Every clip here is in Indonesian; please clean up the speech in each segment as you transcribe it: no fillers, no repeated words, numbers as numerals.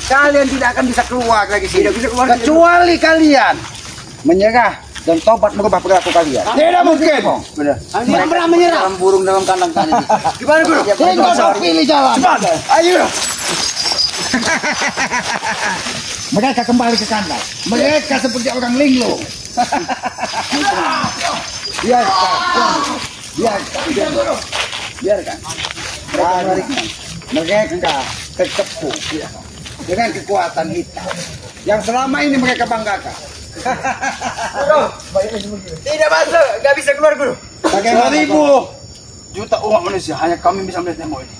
kalian tidak akan bisa keluar lagi sini. Kecuali kalian menyerah dan tobat merubah perilaku kalian. Tidak mungkin. Tidak pernah menyerah. Dalam burung dalam kandang tadi. Gimana Guru? Tinggal pilih jalan. Ayo. Mereka kembali ke kandang. Mereka seperti orang linglung. Biarkan. Mereka tercepu dengan kekuatan hitam yang selama ini mereka banggakan. Tidak masuk, nggak bisa keluar Guru. Bagaimana? 1000 juta umat manusia hanya kami bisa melihat demo ini.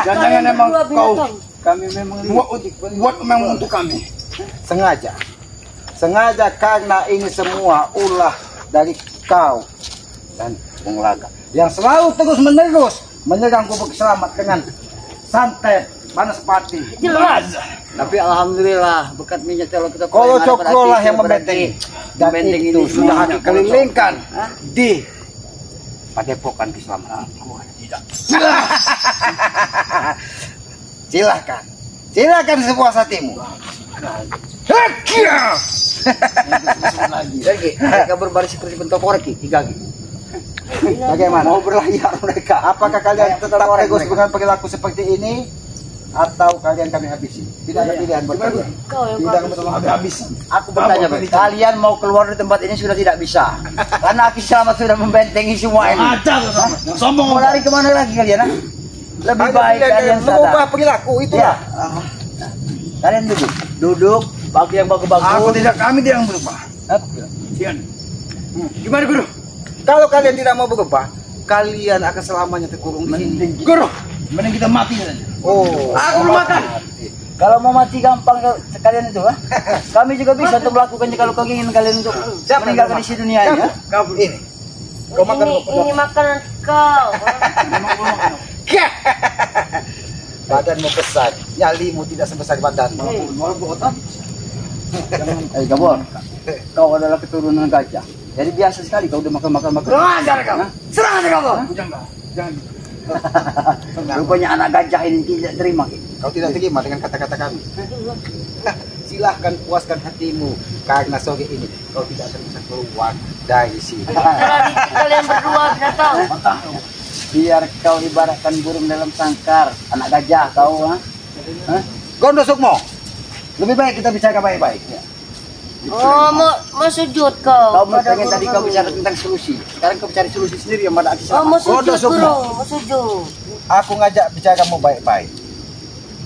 Jangan memang kau, Kami memang buat memang untuk kami. Sengaja karena ini semua ulah dari kau dan Bung Laga yang selalu terus menerus menyerang gubuk selamat dengan santet Banaspati. Jelas. Tapi alhamdulillah berkat minyak telur kita. Kalau Cokro lah yang membentengi dan itu sudah dikelilingkan di Padepokan Keselamatan. Silakan sepuas hatimu. Lagi, mereka berbaris seperti bentuk korek, 3 gitu. Bagaimana? Mau berlayar mereka? Apakah kalian tetap tegus dengan perilaku seperti ini, atau kalian kami habisi? Tidak ada pilihan buat kalian. Tidak akan habis. Aku bertanya, kalian mau keluar dari tempat ini sudah tidak bisa, karena Aki Selamat sudah membentengi semua ini. Sombong. Mau lari kemana lagi kalian? Lebih baik kalian mengubah perilaku itu ya. Kalian duduk, pakai yang bagus-bagus. Kami tidak berubah. Gimana Guru? Kalau kalian tidak mau berubah, kalian akan selamanya terkurung di sini. Guru, mending kita mati saja. Oh, Aku belum makan. Kalau mau mati gampang sekalian itu, kami juga bisa untuk melakukannya kalau kau ingin kalian untuk meninggalkan isi dunia ini. Kamu ini. Kau makan Ini makanan kau. Badanmu besar, nyalimu tidak sebesar badanmu. Gabor, kau adalah keturunan gajah. Jadi biasa sekali kau udah makan. Ajar kau. Serang aja kau. Jangan. Rupanya anak gajah ini tidak terima. Kau tidak terima dengan kata-kata kami. Silahkan puaskan hatimu, karena sore ini kau tidak akan bisa keluar dari sini. Tadi kalian berdua bisa tahu. Biar kau ibaratkan burung dalam sangkar, anak gajah kau. Gondo Sukmo, lebih baik kita bicara baik-baik. Oh, mau sujud kau. Kau pengen tadi kau bicara tentang solusi. Sekarang kau cari solusi sendiri yang pada Aki Oh, Selamat. mau sujud Gondo Sukmo. Guru, mau sujud. Aku ngajak bicaramu baik-baik,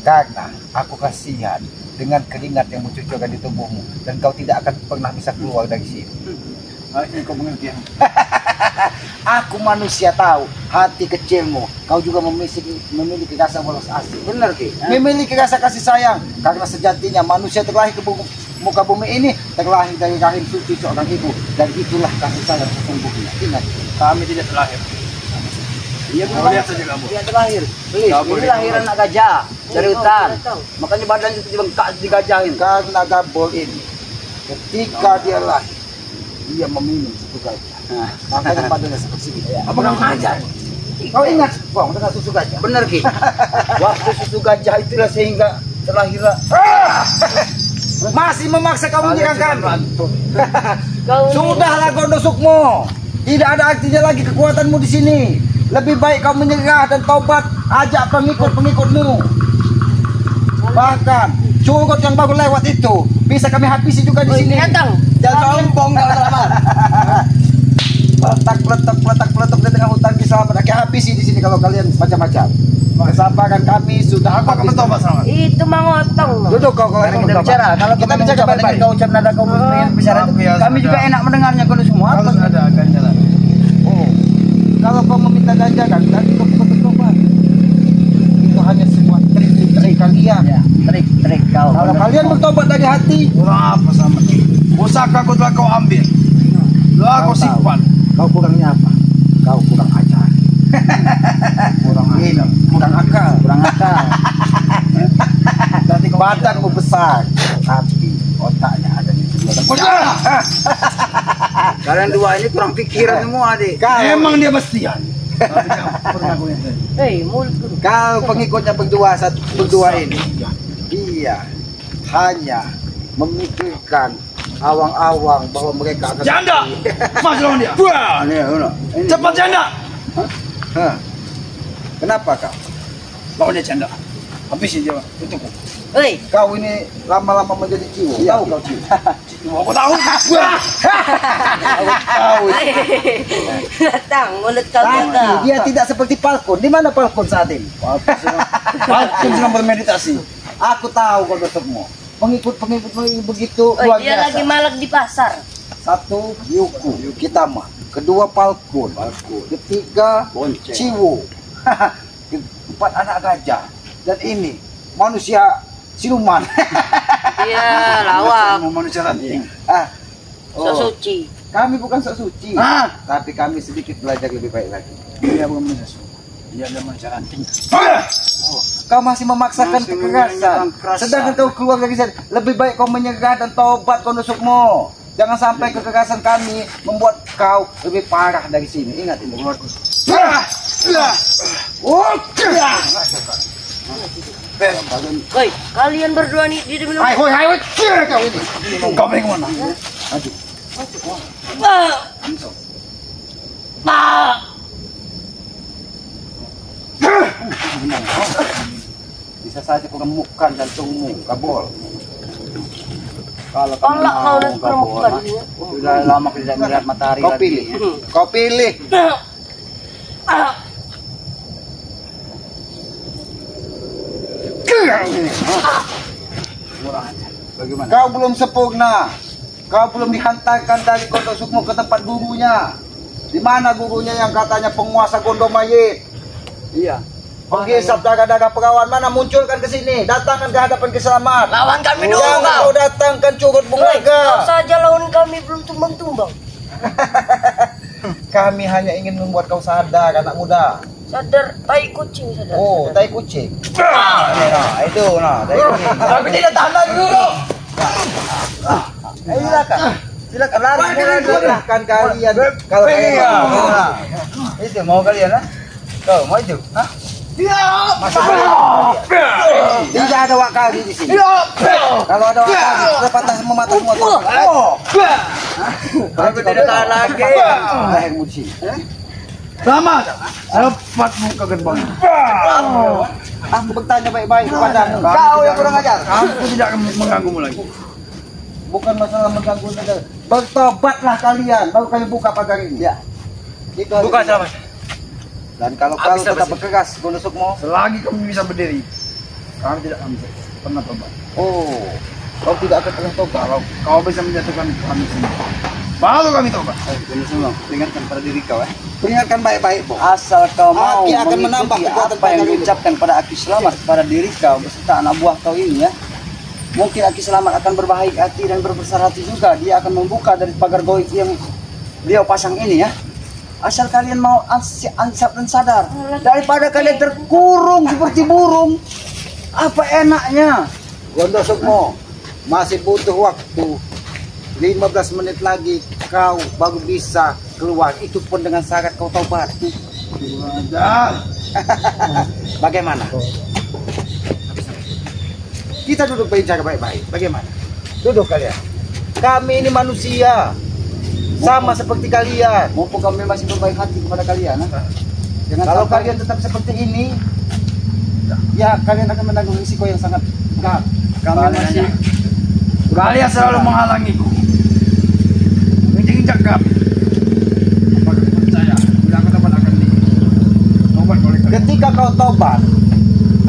karena aku kasihan dengan keringat yang mencucurkan di tubuhmu dan kau tidak akan pernah bisa keluar dari sini. Ini kau mengerti ya? Aku manusia tahu hati kecilmu. Kau juga memiliki rasa welas asih. Benar Ki? Memiliki rasa kasih sayang, karena sejatinya manusia terlahir ke muka bumi ini terlahir dari rahim suci seorang ibu, dan itulah kasih sayang sesungguhnya. Ingat, Kami tidak terlahir. Iya, Kau lihat saja kamu. Dia terlahir. Kau Ini boleh lahir anak gajah dari hutan. Makanya badannya seperti bengkak di gajahin. karena Gabol ini ketika dia lahir, dia meminum susu gajah. Makanya badannya seperti ini. Apa kau ngajar? Kau ingat, Bang, dengan susu gajah? Benar Ki. Waktu susu gajah itulah sehingga terlahir. Masih memaksa kamu menyerang kami. Kau Sudahlah Gondo Sukmo. Tidak ada artinya lagi kekuatanmu di sini. Lebih baik kau menyerah dan taubat. Ajak pengikut-pengikutmu. Bahkan curut yang baru lewat itu bisa kami habisi juga di sini. datang. Jangan sombong kau Selamat. Peletak di tengah hutan Keselamatan. Kami habisi di sini kalau kalian macam-macam. Kesabaran kami sudah Aku akan bertobat Selamat. Itu mangotong. Duduk kau kalau Kita bicara. Kalau kita bicara baik-baik. kau ucap nada kau pengen bicara itu, kami juga enak mendengarnya kalau semua. Harus ada ganjalan. Oh, kalau kau meminta ganjaran, berarti kau bukan bertobat. Itu hanya sebuah trik kalian. Ya, trik kau. Kalau kalian bertobat dari hati, Apa sama ini? Pusaka kau telah kau ambil. Telah kau simpan. kau kurangnya apa? Kau kurang ajar. kurang akal. Berarti badanmu besar, tapi otaknya ada di sebelah. Kalian dua ini kurang pikiran semua, Adik. Emang dia bastian. Hei, mulut guru. Kau pengikutnya berdua ini. Dia hanya memikirkan awang-awang bahwa mereka akan Janda! Mas lawan dia. Wah! Cepat janda! Hah. Kenapa kau? Lawan dia janda. Habisin dia. Tutup. Hei, Kau ini lama-lama menjadi ciwo. Tahu kau ciwo? Aku tahu. Wah! Tahu. datang mulut kau Tapi jaga. dia tidak seperti Falcon. Di mana Falcon saat ini? Falcon sedang bermeditasi. Aku tahu kau tetapmu. Pengikut begitu Oh, luar dia biasa. lagi malak di pasar. Satu Yuku, kita mah. Kedua Falcon. Ketiga Ciwo. Empat anak gajah. Dan ini manusia siluman. Iya, lawak. Mau manusia ranting. So suci. Kami bukan sok suci, tapi kami sedikit belajar lebih baik lagi. Dia bukan manusia suci. Dia adalah manusia ranting. Kau masih memaksakan Masih kekerasan, menyerang kekerasan. sedangkan kau keluar dari sana. Lebih baik kau menyerah dan tobat kau nusukmu. Jangan sampai kekerasan kami membuat kau lebih parah dari sini. Ingat ini. Hei, kalian berdua nih di minum. Hai, hai, kau ini. Kau pengen mana? Maju. Bisa saja kau gemukkan jantungmu, kabul. Kalau Kolak kau udah perempuan. Sudah lama tidak melihat matahari kau lagi. pilih, kau pilih. Bagaimana? Kau belum sempurna. Kau belum dihantarkan dari Gondok Sukmo ke tempat gurunya. Di mana gurunya yang katanya penguasa Gondok Mayit? Iya. Penghisap darah-darah perawan, mana munculkan ke sini? Datangkan ke hadapan Kiselamat. Lawan kami dulu Jangan kau. kau datangkan curut Kau bungaga. saja lawan kami belum tumbang-tumbang. Kami hanya ingin membuat kau sadar, anak muda. Sadar, tai kucing sadar. Oh, tai kucing. Nah, itu nah, tai kucing. Tapi tidak tahan lagi dulu. Silakan. Silakan lari silahkan kalian. Kalau kalian mau. Itu mau kalian, ha? Kau mau itu? Hah? Masuk tidak ada wakali di sini. Kalau ada wakali, sudah patah semua mata semua. Kalau tidak tahan lagi, air muci. Selamat. Cepatmu ke gerbang. Aku bertanya baik-baik kepadamu. Kau yang kurang ajar. Aku tidak akan mengganggumu lagi. Bukan masalah mengganggu negara. Bertobatlah kalian, baru kalian buka pagar ini. Ya. Buka sama. Dan kalau kau tetap berkeras, Gondok Sukmo. Selagi kamu bisa berdiri, kami tidak akan bisa pernah tobat. Oh, kau tidak akan pernah tobat. Kalau kau bisa menjatuhkan kami semua, baru kami tobat. Gondok Sukmo, peringatkan pada diri kau, Peringatkan baik-baik, Bo. Asal kau mau Aki akan menambah mengikuti kekuatan apa yang pagar ini. diucapkan pada Aki Selamat pada diri kau beserta anak buah kau ini ya. Mungkin Aki Selamat akan berbaik hati dan berbesar hati juga. Dia akan membuka dari pagar goib yang beliau pasang ini ya. Asal kalian mau ansap dan sadar. Daripada kalian terkurung seperti burung. Apa enaknya? Gondok Sukmo, masih butuh waktu 15 menit lagi kau baru bisa keluar. Itu pun dengan syarat kau taubat. Ada. Bagaimana? Kita duduk berbicara baik-baik. Bagaimana? Duduk kalian. Kami ini manusia. Sama seperti kalian. Mumpung kami masih berbaik hati kepada kalian. Jangan Kalau sampai- kalian tetap seperti ini, ya kalian akan menanggung risiko yang sangat berat. kami masih Kalian selalu menghalangiku. Injak kami. Apakah kau percaya? Bila aku dapat akan tobat oleh kalian. Ketika kau tobat,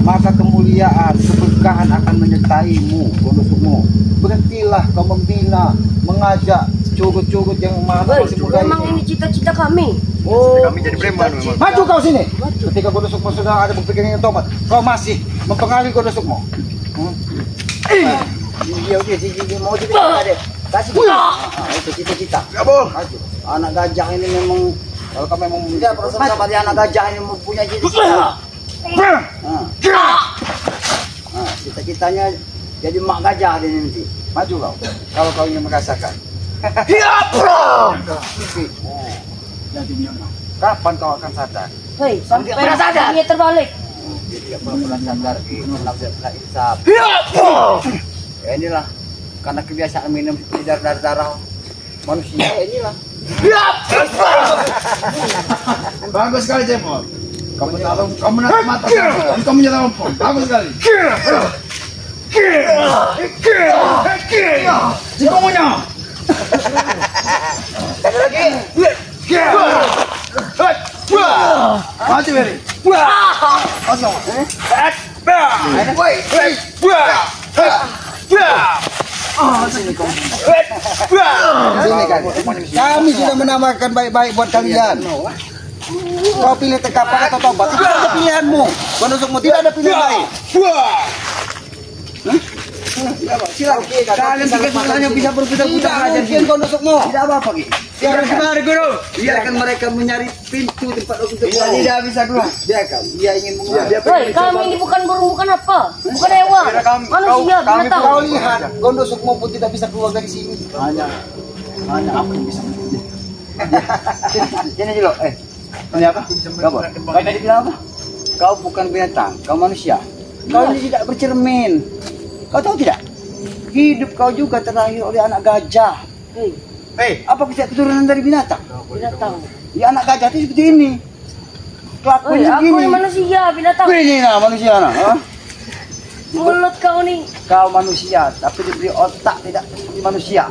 maka kemuliaan, keberkahan akan menyertaimu, Gondok Sukmo. Berhentilah kau membina, mengajak curut-curut yang masih muda Memang ini cita-cita kami. Oh, Kami jadi preman, cita-cita. Maju kau sini. Ketika Gondok Sukmo sudah ada berpikiran yang tobat, kau masih mempengaruhi Gondok Sukmo. Dia mau cita-cita deh. Kasih itu cita-cita. Kabul. Maju. Anak gajah ini memang kalau kamu memang dia perasaan seperti anak gajah ini mempunyai cita-cita. Nah, cita-citanya jadi mak gajah dia nanti. Maju kau. Kalau kau ingin merasakan. Jadi nyaman. Kapan kau akan sadar? Hei, sampai pernah sadar. dia terbalik. Dia tidak pernah sadar nafsu insaf. Ya inilah karena kebiasaan minum dari darah manusia inilah. Bagus sekali Jempol. Kamu natap mata. Kamu nyata Jempol. Bagus sekali. Semuanya. Ada lagi. Mati Beri. Asal. Sini kan. Kami sudah menamakan baik-baik buat kalian. Kau pilih tekapak atau tobat, itu ada pilihanmu. Penusukmu tidak ada pilihan lain. Silakan. Kalian tiga semuanya bisa berputar-putar saja. Mungkin kau nusukmu. Tidak apa-apa, Ki. Biarkan Gimana, Guru? Biarkan mereka mencari pintu tempat untuk keluar. Tidak bisa keluar. Biarkan. Dia ingin mengeluar. Hei, kami ini bukan burung, bukan apa? Bukan hewan. Manusia, binatang. Kau lihat, kau nusukmu pun tidak bisa keluar dari sini. Hanya aku yang bisa. Sini aja lo. Ini apa? Kau tadi bilang apa? Kau bukan binatang, kau manusia. Kau ini tidak bercermin. Kau tahu tidak? Hidup kau juga terlahir oleh anak gajah. Hei, Apa bisa keturunan dari binatang? binatang. Ya anak gajah itu seperti ini. Hei, Kelakuannya aku begini. ini manusia, binatang. Ini lah manusia nah. Mulut kau nih. Kau manusia, tapi diberi otak tidak seperti manusia.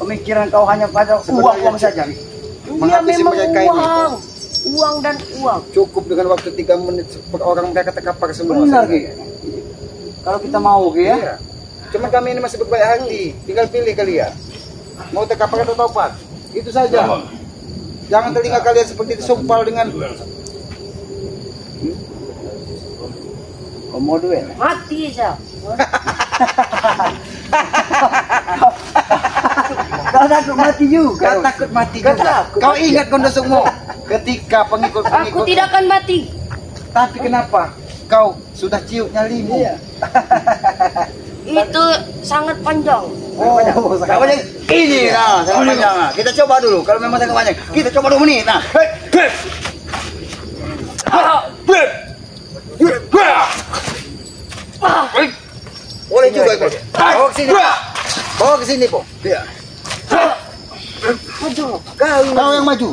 Pemikiran kau hanya pada uang saja. Dia Menghabisi memang mereka ini. uang. Uang dan uang. Cukup dengan waktu 3 menit orang mereka tekapak semua. Benar, Ki. Kalau kita mau, Ki ya. Iya. Cuma kami ini masih berbaik hati. Tinggal pilih kalian. Mau tekapak atau tobat. Itu saja. Jangan telinga kalian seperti disumpal dengan Kau mau duit? Mati saja. Kau takut mati juga. Kau takut mati juga. Kau ingat kondusukmu ketika Aku pengikut-pengikut. tidak akan mati. Tapi kenapa? Kau sudah cium nyalimu. Iya. Itu sangat panjang. Oh, Kau yang ini nah, sangat panjang. Nah. Kita coba dulu. Kalau memang sangat panjang, kita coba 2 menit. Nah. boleh juga kau. Bawa ke sini. Bawa ke sini, Po. Iya. Maju. Kau yang maju.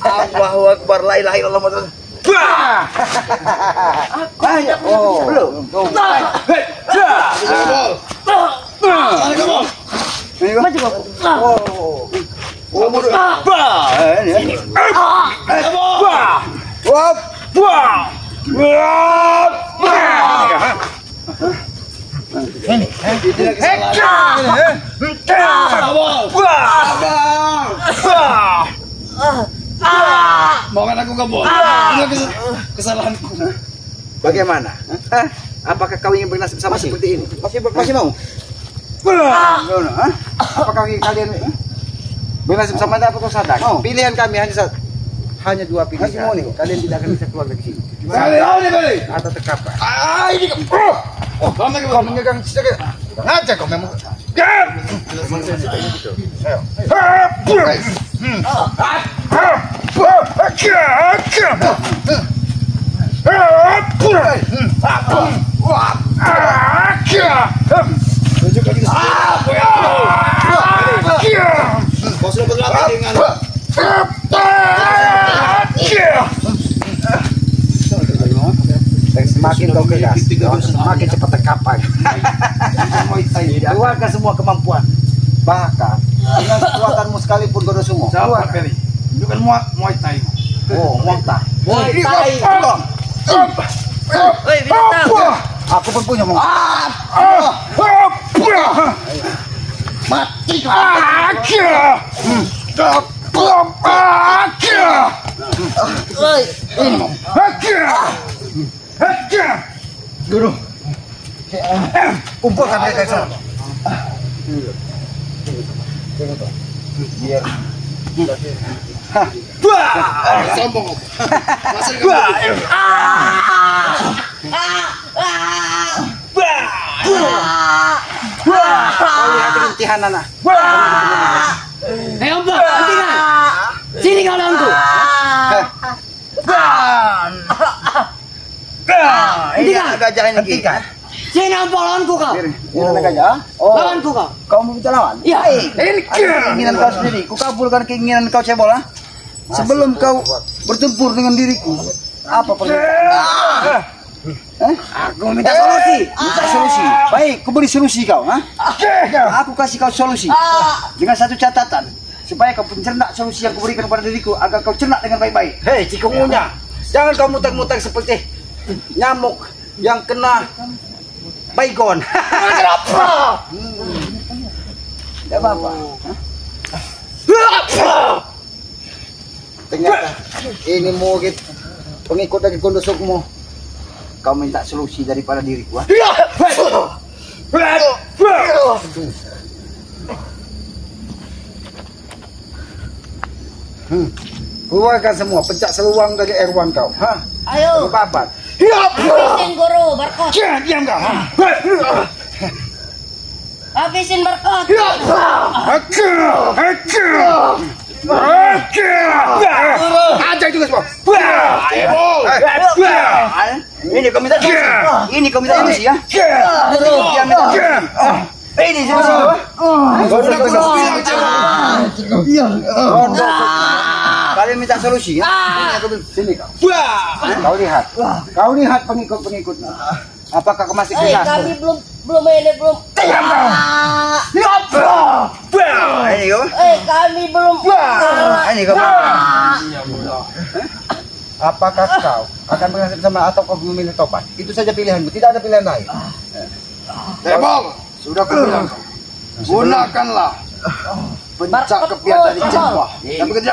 Allahu Akbar, la ilaha illallah Muhammad. Ayo. Oh, belum. Maju aku. Oh, mundur. Ini. Tidak kesalahan. Mau kan aku kabur. Itu kesalahanku. Bagaimana? Apakah kau ingin bernasib sama seperti ini? Masih mau? Apakah kalian bernasib sama apa kau sadar? Mau. Pilihan kami hanya 2 Masih pilihan. mau nih, kok? Kalian tidak akan bisa keluar dari sini. Balik. Atau tekapak. Ini kamu Kau menyegang sedikit. ngajak kau memang. Kau sudah berlatih dengan semakin kau keras, semakin cepat terkapai. Keluarkan semua kemampuan. Bahkan dengan kekuatanmu sekalipun kau semua. Siapa Beri? Itu kan Muay Thai. Oh, muntah. Muay Thai. Hei, binatang. Aku pun punya muntah. Mati. Hei, Guru. Kumpulkan mereka sana. Biar Sombong. Masih kamu. Kau lihat rintihan anak. Apa? Hentikan. Sini kau lawanku. Ini anak gajah ini. Hentikan. Sini apa lawanku kau? Ini anak gajah. Oh, Lawanku kau. kau mau minta lawan? Iya. Ini keinginan kau sendiri. Ku kabulkan keinginan kau cebol. Sebelum kau bertempur dengan diriku, apa permintaan? Aku minta solusi. Minta solusi. Baik, ku beri solusi kau. Aku kasih kau solusi. Dengan satu catatan, supaya kau pencerna solusi yang kuberikan kepada diriku agar kau cerna dengan baik-baik. Hei, cikungunya, jangan kau mutang-mutang seperti nyamuk yang kena baygon. Tidak apa-apa. Ternyata ini mungkin pengikut dari kondusukmu. Kau minta solusi daripada diriku. Keluarkan semua, pencak seluang dari erwan kau. Ayo. Babat. Habisin guru barkot. Diam kau. Habisin barkot. Aja juga semua. Ini kau minta solusi. Ini kau minta solusi ya. Dia minta solusi. Ini solusi. Kalian minta solusi ya. Sini kau. Kau lihat. Kau lihat pengikut-pengikutmu. Apakah kau masih keras? Kami belum ini belum. Diam kau. Ini kau. Kami belum. Ini kau. Apakah kau akan mengasih sama atau kau memilih tobat? Itu saja pilihanmu, tidak ada pilihan lain. Tebal, sudah kubilang. Gunakanlah pencak kepiat dari Jepang. Dan bekerja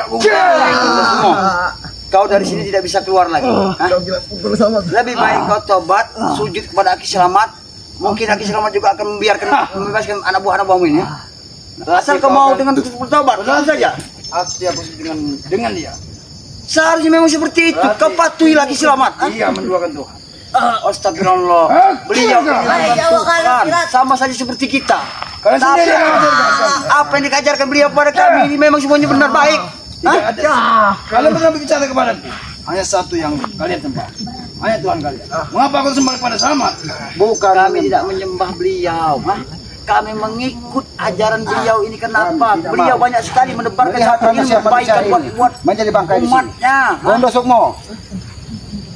Kau dari sini tidak bisa keluar lagi. Lebih baik kau tobat, sujud kepada Aki Selamat. Mungkin Aki Selamat juga akan membebaskan anak buahmu ini. Asal kau mau dengan bertobat, langsung saja. Aku siap dengan dia. Seharusnya memang seperti itu. Kau patuhi lagi Selamat. Iya, menduakan Tuhan. Astagfirullah. Beliau Tuhan sama saja seperti kita. Kalian sendiri yang apa yang dikajarkan beliau pada kami ini memang semuanya benar baik. Kalian pernah bicara kepadaku. Hanya satu yang kalian sembah. Hanya Tuhan kalian. Mengapa kau sembah kepada Selamat? Bukan kami tidak menyembah beliau. Kami mengikut ajaran beliau ini kenapa? Beliau banyak sekali menebarkan satu ilmu kebaikan buat menjadi bangkai umatnya. Gondo Sukmo.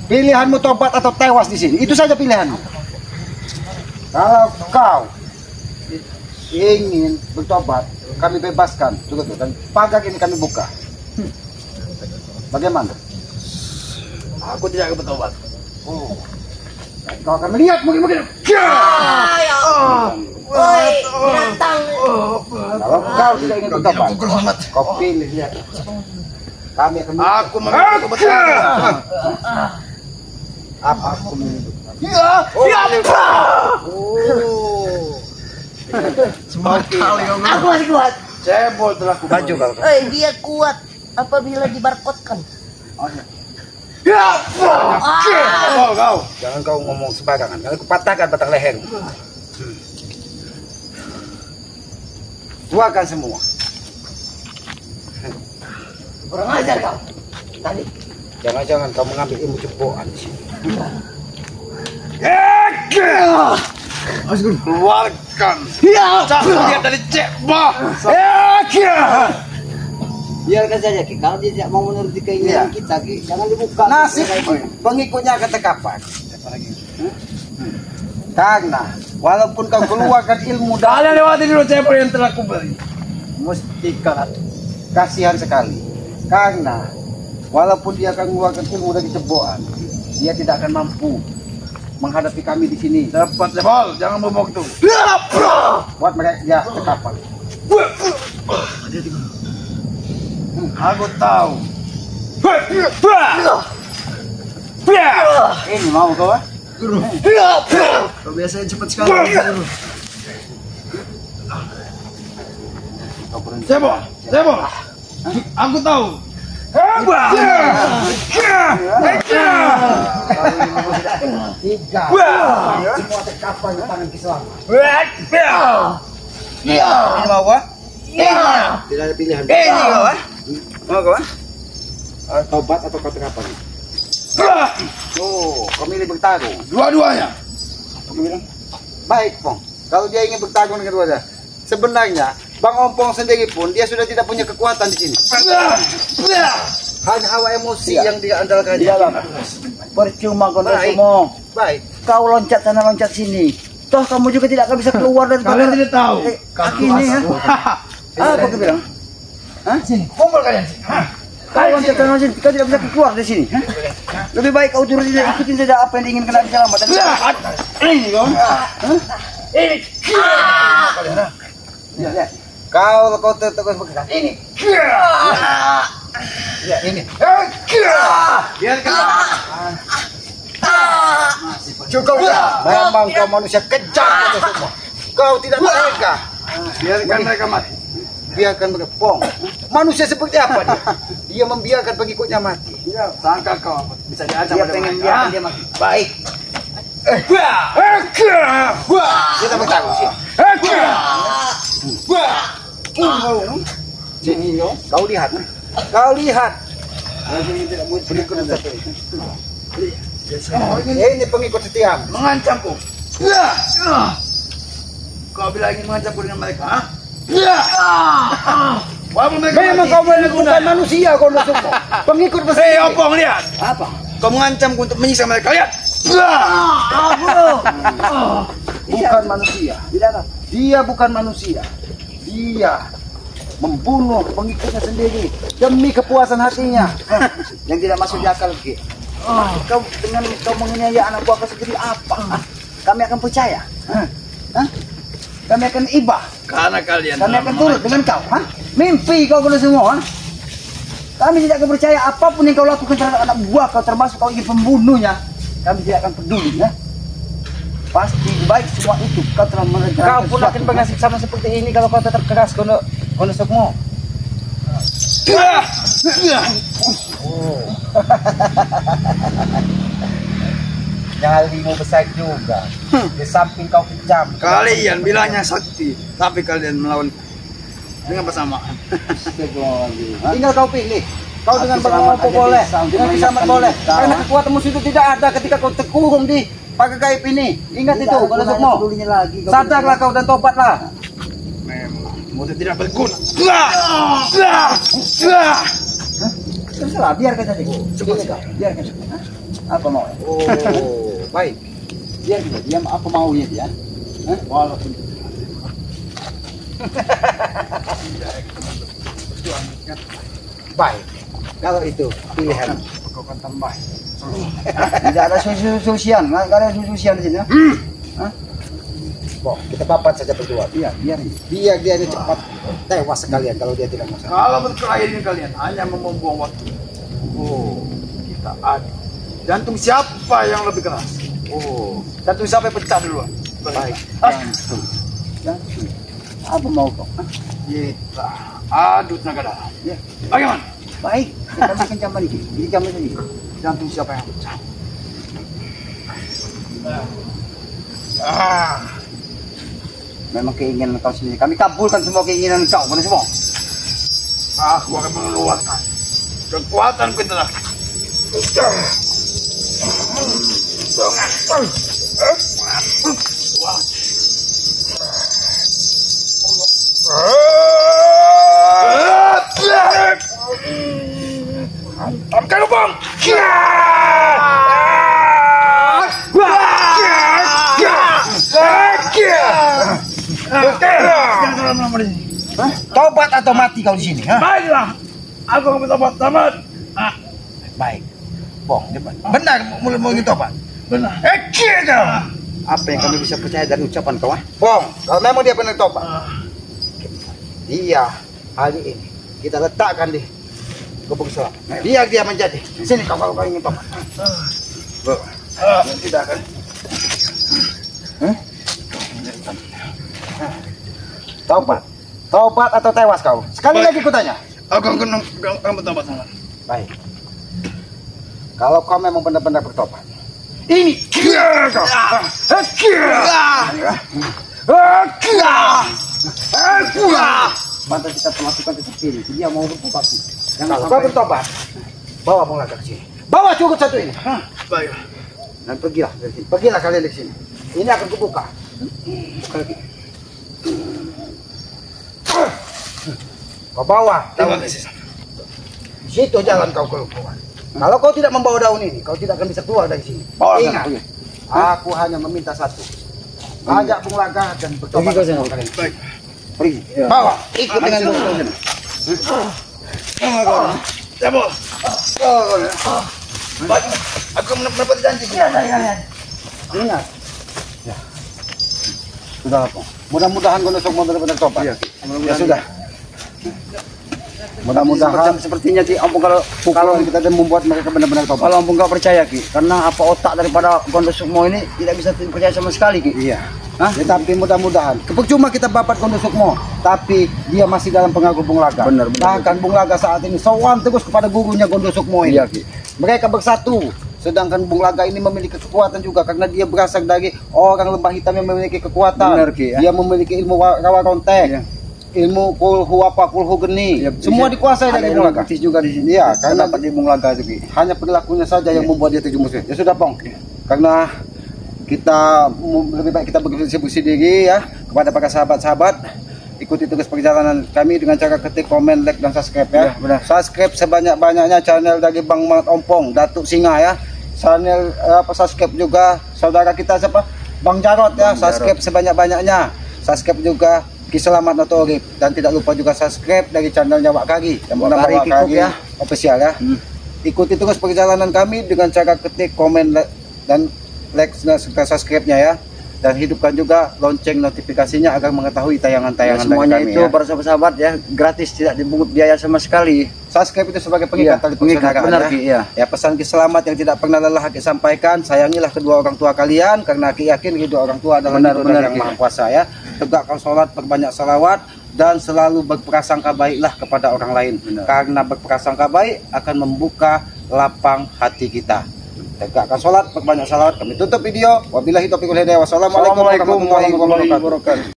Pilihanmu tobat atau tewas di sini. Itu saja pilihanmu. Kalau kau ingin bertobat, kami bebaskan. Tunggu tuh, dan pagar ini kami buka. Bagaimana? Aku tidak akan bertobat. Kau akan melihat mungkin. Woi, binatang. Kalau kau tidak ingin bertobat, kau pilih ya. Kami akan. Aku memilih kebetulan. Apa aku memilih? Aku masih kuat. Cebol telah ku Baju kau. Dia kuat apabila dibarkotkan. Kau. Jangan kau ngomong sembarangan. Kalau aku patahkan batang leher. Tuakan semua. Kurang ajar kau. Tadi. Jangan-jangan kau mengambil ilmu jeboan di sini. Keluarkan. Cakap dia dari cebol. Biarkan saja Ki. Kalau dia tidak mau menuruti keinginan kita Ki, jangan dibuka. Nasib pengikutnya akan terkapar. Karena walaupun kau keluarkan ilmu Kalian lewati dulu cebol yang telah kuberi. mesti kasihan sekali. Karena walaupun dia akan mengeluarkan ilmu dari ceboan, dia tidak akan mampu menghadapi kami di sini. Dapat cebol, jangan bobok tuh. Buat mereka dia terkapar. Aku tahu. Ini mau kau? Kau biasanya cepat sekali. Cebol. Aku tahu. 3. Semua terkapar di tangan Kiselamat. Ini mau gua? Tidak ada pilihan. Ini gua. Mau gua? Tobat atau kau terkapar? Oh, kau milih bertarung. Dua-duanya. Baik, Pong. Kalau dia ingin bertarung dengan dua sebenarnya Bang Ompong sendiri pun dia sudah tidak punya kekuatan di sini. Hanya hawa emosi yang dia andalkan. Percuma kau Baik. semua. Baik. Kau loncat sana loncat sini. Toh kamu juga tidak akan bisa keluar dari Kalian tidak tahu. kaki ini ya. Apa kau bilang? Sini, kumpul kalian sini. Kau loncat sana loncat, kau tidak bisa keluar dari sini. Lebih baik kau turun tidak ikutin saja apa yang diinginkan Nabi Selamat. Ini kau. Ini. Lihat. Kalau kau terus bergerak ini. Ya, ini. Biarkan. Cukup dah. Memang kau manusia kejam itu semua. Kau tidak mereka. Biarkan mereka mati. Biarkan mereka. Pong. Manusia seperti apa dia? Dia membiarkan pengikutnya mati. Sangka kau bisa diancam Dia pada pengen mereka. biarkan dia mati. Baik. Kita bertarung sini. Sini yo. Kau lihat. Kau lihat. Berikut satu. Ini pengikut setiam. Mengancamku. Kau bilang ingin mengancamku dengan mereka, ha? Walaupun mereka Memang mati, kau tidak ada bukan gunanya. manusia kau semua. Pengikut besar. Hei, Opong, lihat. Apa? Kau mengancamku untuk menyiksa mereka, lihat. Bukan manusia. Dia bukan manusia. Dia membunuh pengikutnya sendiri demi kepuasan hatinya. Yang tidak masuk di akal lagi. Kau dengan kau menganiaya anak buah kau sendiri apa? Kami akan percaya. Kami akan ibah. Karena kalian Kami telah akan turut memakan. dengan kau. Mimpi kau kalau semua. Kami tidak akan percaya apapun yang kau lakukan terhadap anak buah kau, termasuk kau ingin pembunuhnya. Kami tidak akan peduli. Pasti baik semua itu. Kau telah merencanakan. Kau pun akan pengasih sama seperti ini kalau kau tetap keras kono sukmo. Nyalimu besar juga. Di samping kau kejam. Kalian bilangnya sakti, tapi kalian melawan dengan bersamaan. Tinggal kau pilih. Kau dengan Aku Bang selamat Opo aja boleh, bisa untuk dengan Kiselamat mengingatkan boleh. diri kau. Karena kekuatan musuh itu tidak ada ketika kau terkurung di pagar gaib ini. Ingat itu, kalau semua. lagi. Sadarlah kau dan tobatlah. Memang musuh tidak berguna. Terserah, biarkan saja. Biarkan. Apa mau? Oh, baik. Biarkan saja. Dia apa maunya dia? Walaupun Baik. Kalau itu pilihan. kau akan tambah. Tidak ada sususian, nggak ada sususian di sini. Boh, kita papat saja berdua. Iya, biar. Biar dia ini cepat tewas sekalian kalau dia tidak masuk. Kalau berkelahi dengan kalian hanya membuang waktu. Oh, kita adu. Jantung siapa yang lebih keras? Oh, jantung siapa yang pecah duluan? Baik. Jangan. Apa mau kau? Kita adu tenaga darah. Ya. Bagaimana? Baik, kami kencang lagi. Jadi kami lagi. Jantung siapa yang pecah? Memang keinginan kau sendiri. Kami kabulkan semua keinginan kau, mana semua. Aku akan mengeluarkan kekuatan telah. Amkan lubang. Tobat atau mati kau di sini, ha? Baiklah, aku akan bertobat tamat. Baik. Bong, benar mau ingin tobat. Benar. Apa yang kami bisa percaya dari ucapan kau, ha? Bong, kalau memang dia benar tobat. Dia hari ini kita letakkan di Gubuk Selam. Biar dia menjadi. Sini kau kalau kau ingin tobat. Tidak akan. Tobat. Tobat atau tewas kau? Sekali lagi kutanya. Aku akan bertobat sama. Baik. Kalau kau memang benar-benar bertobat, Ini. Pantas kita melakukan seperti ini. Dia mau bertobat. Kalau kau bertobat, bawa Bung Laga ke sini. Bawa cukup satu ini. Baik. Dan pergilah dari sini. Pergilah kalian dari sini. Ini akan kubuka. Kau bawa. Terima kasih. Di situ jalan kau keluar. Kalau kau tidak membawa daun ini, kau tidak akan bisa keluar dari sini. Ingat, aku hanya meminta satu. Ajak Bung Laga dan bertobat. Baik. Pergi. Bawa. Ikut dengan Bung Laga. Ya, Bos. Baik. Aku mendapat janji. Ingat. Ya. Sudah apa? Mudah-mudahan Gondosok mau benar-benar tobat. Iya. Ya sudah. Mudah-mudahan sepertinya Ki, ampun kalau kita membuat mereka benar-benar tobat. kalau ampun nggak percaya Ki, karena apa otak daripada Gondosukmo ini tidak bisa dipercaya sama sekali Ki. Iya. Ya, tapi mudah-mudahan. Percuma kita babat Gondosukmo, tapi dia masih dalam pengaruh Bung Laga. Benar. Bahkan Bung Laga saat ini sowan terus kepada gurunya Gondosukmo ini. Iya Ki. Mereka bersatu. Sedangkan Bung Laga ini memiliki kekuatan juga karena dia berasal dari orang lembah hitam yang memiliki kekuatan. Benar, Ki, ya. Dia memiliki ilmu rawa rontek. Iya. Ilmu kulhu apa kulhu geni. Ya, semua dikuasai dari Bung Laga. juga di sini. Iya, karena dapat di Bung Laga itu Ki. hanya perilakunya saja yang membuat dia terjumus. Ya sudah Pong. Karena kita lebih baik kita bersih diri ya kepada para sahabat-sahabat. Ikuti terus perjalanan kami dengan cara ketik komen, like dan subscribe ya. Benar. Subscribe sebanyak-banyaknya channel dari Bang Mamat Ompong, Datuk Singa ya. Channel subscribe juga saudara kita siapa? Bang Jarot ya. Subscribe sebanyak-banyaknya. Subscribe juga Ki Selamat Noto Urip dan tidak lupa juga subscribe dari channelnya Wak Kagi yang bernama Wak Kagi ya. official ya. Ikuti terus perjalanan kami dengan cara ketik komen dan like dan subscribe-nya ya. Dan hidupkan juga lonceng notifikasinya agar mengetahui tayangan-tayangan Semuanya dari kami itu ya. para sahabat ya, gratis, tidak dipungut biaya sama sekali. Subscribe itu sebagai pengikat Iya, tali pengikat, persaudaraan benar, ya. Ki, iya. Ya pesan Ki Selamat yang tidak pernah lelah Ki sampaikan, sayangilah kedua orang tua kalian karena Ki yakin kedua orang tua adalah Benar, kedua benar, yang Ki. maha kuasa ya. Tegakkan sholat, perbanyak salawat dan selalu berprasangka baiklah kepada orang lain. Benar. Karena berprasangka baik akan membuka lapang hati kita. Tegakkan sholat, perbanyak salawat. Kami tutup video. Wabillahi taufiq wal hidayah. Wassalamualaikum warahmatullahi wabarakatuh.